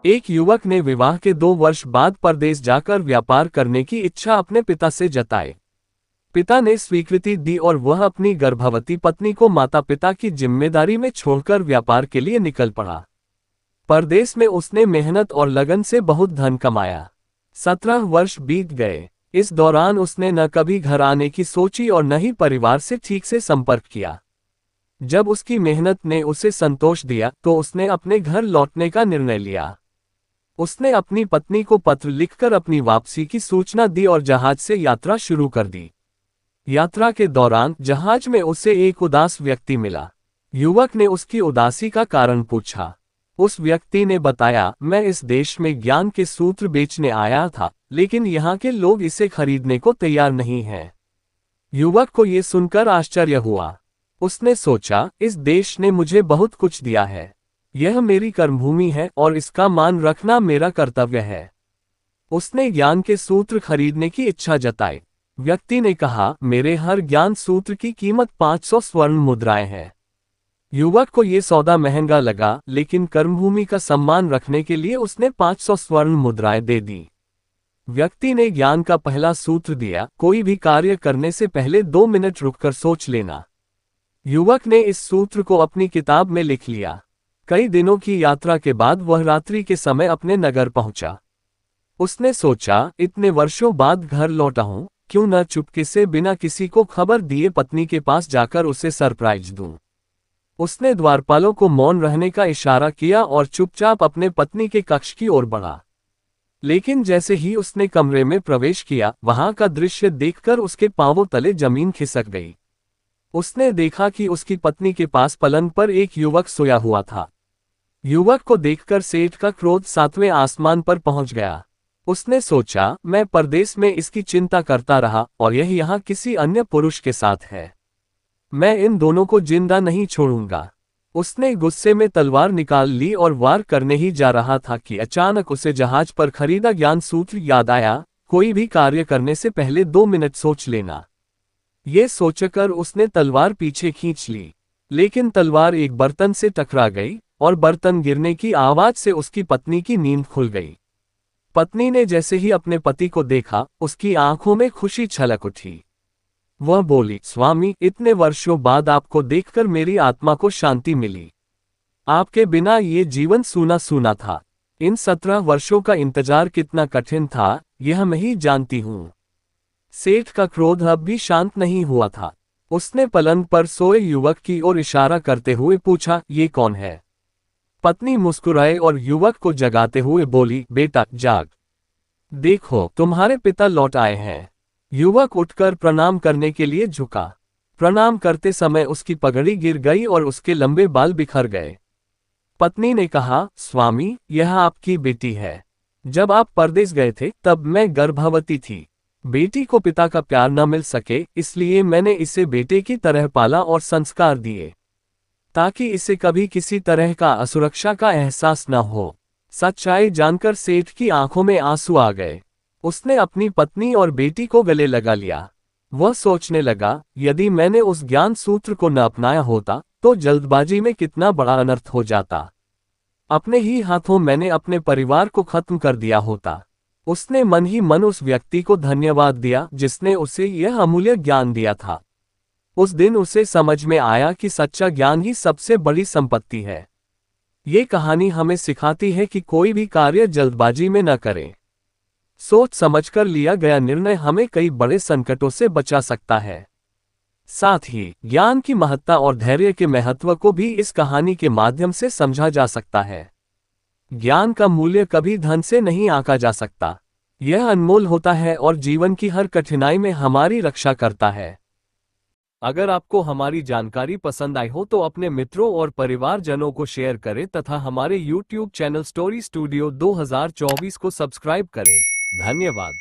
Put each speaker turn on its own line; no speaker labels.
एक युवक ने विवाह के 2 वर्ष बाद परदेश जाकर व्यापार करने की इच्छा अपने पिता से जताई। पिता ने स्वीकृति दी और वह अपनी गर्भवती पत्नी को माता पिता की जिम्मेदारी में छोड़कर व्यापार के लिए निकल पड़ा। परदेश में उसने मेहनत और लगन से बहुत धन कमाया। 17 वर्ष बीत गए। इस दौरान उसने न कभी घर आने की सोची और न ही परिवार से ठीक से संपर्क किया। जब उसकी मेहनत ने उसे संतोष दिया तो उसने अपने घर लौटने का निर्णय लिया। उसने अपनी पत्नी को पत्र लिखकर अपनी वापसी की सूचना दी और जहाज से यात्रा शुरू कर दी। यात्रा के दौरान जहाज में उसे एक उदास व्यक्ति मिला। युवक ने उसकी उदासी का कारण पूछा। उस व्यक्ति ने बताया, मैं इस देश में ज्ञान के सूत्र बेचने आया था, लेकिन यहाँ के लोग इसे खरीदने को तैयार नहीं हैं। युवक को ये सुनकर आश्चर्य हुआ। उसने सोचा, इस देश ने मुझे बहुत कुछ दिया है। यह मेरी कर्मभूमि है और इसका मान रखना मेरा कर्तव्य है। उसने ज्ञान के सूत्र खरीदने की इच्छा जताई। व्यक्ति ने कहा, मेरे हर ज्ञान सूत्र की कीमत 500 स्वर्ण मुद्राएं है। युवक को यह सौदा महंगा लगा, लेकिन कर्मभूमि का सम्मान रखने के लिए उसने 500 स्वर्ण मुद्राएं दे दी। व्यक्ति ने ज्ञान का पहला सूत्र दिया, कोई भी कार्य करने से पहले 2 मिनट रुककर सोच लेना। युवक ने इस सूत्र को अपनी किताब में लिख लिया। कई दिनों की यात्रा के बाद वह रात्रि के समय अपने नगर पहुंचा। उसने सोचा, इतने वर्षों बाद घर लौटा हूं, क्यों न चुपके से बिना किसी को खबर दिए पत्नी के पास जाकर उसे सरप्राइज दूं। उसने द्वारपालों को मौन रहने का इशारा किया और चुपचाप अपने पत्नी के कक्ष की ओर बढ़ा। लेकिन जैसे ही उसने कमरे में प्रवेश किया, वहां का दृश्य देखकर उसके पांवों तले जमीन खिसक गई। उसने देखा कि उसकी पत्नी के पास पलंग पर एक युवक सोया हुआ था। युवक को देखकर सेठ का क्रोध 7वें आसमान पर पहुंच गया। उसने सोचा, मैं परदेश में इसकी चिंता करता रहा और यह यहाँ किसी अन्य पुरुष के साथ है। मैं इन दोनों को जिंदा नहीं छोड़ूंगा। उसने गुस्से में तलवार निकाल ली और वार करने ही जा रहा था कि अचानक उसे जहाज पर खरीदा ज्ञान सूत्र याद आया, कोई भी कार्य करने से पहले 2 मिनट सोच लेना। ये सोचकर उसने तलवार पीछे खींच ली, लेकिन तलवार एक बर्तन से टकरा गई और बर्तन गिरने की आवाज से उसकी पत्नी की नींद खुल गई। पत्नी ने जैसे ही अपने पति को देखा, उसकी आंखों में खुशी छलक उठी। वह बोली, स्वामी, इतने वर्षों बाद आपको देखकर मेरी आत्मा को शांति मिली। आपके बिना ये जीवन सूना सूना था। इन 17 वर्षों का इंतजार कितना कठिन था, यह मैं ही जानती हूँ। सेठ का क्रोध अब भी शांत नहीं हुआ था। उसने पलंग पर सोए युवक की ओर इशारा करते हुए पूछा, ये कौन है? पत्नी मुस्कुराए और युवक को जगाते हुए बोली, बेटा जाग, देखो तुम्हारे पिता लौट आए हैं। युवक उठकर प्रणाम करने के लिए झुका। प्रणाम करते समय उसकी पगड़ी गिर गई और उसके लंबे बाल बिखर गए। पत्नी ने कहा, स्वामी, यह आपकी बेटी है। जब आप परदेश गए थे तब मैं गर्भवती थी। बेटी को पिता का प्यार न मिल सके, इसलिए मैंने इसे बेटे की तरह पाला और संस्कार दिए, ताकि इसे कभी किसी तरह का असुरक्षा का एहसास न हो। सच्चाई जानकर सेठ की आंखों में आंसू आ गए। उसने अपनी पत्नी और बेटी को गले लगा लिया। वह सोचने लगा, यदि मैंने उस ज्ञान सूत्र को न अपनाया होता तो जल्दबाजी में कितना बड़ा अनर्थ हो जाता। अपने ही हाथों मैंने अपने परिवार को खत्म कर दिया होता। उसने मन ही मन उस व्यक्ति को धन्यवाद दिया जिसने उसे यह अमूल्य ज्ञान दिया था। उस दिन उसे समझ में आया कि सच्चा ज्ञान ही सबसे बड़ी संपत्ति है। ये कहानी हमें सिखाती है कि कोई भी कार्य जल्दबाजी में न करें। सोच समझकर लिया गया निर्णय हमें कई बड़े संकटों से बचा सकता है। साथ ही ज्ञान की महत्ता और धैर्य के महत्व को भी इस कहानी के माध्यम से समझा जा सकता है। ज्ञान का मूल्य कभी धन से नहीं आंका जा सकता। यह अनमोल होता है और जीवन की हर कठिनाई में हमारी रक्षा करता है। अगर आपको हमारी जानकारी पसंद आई हो तो अपने मित्रों और परिवारजनों को शेयर करें तथा हमारे YouTube चैनल स्टोरी स्टूडियो 2024 को सब्सक्राइब करें। धन्यवाद।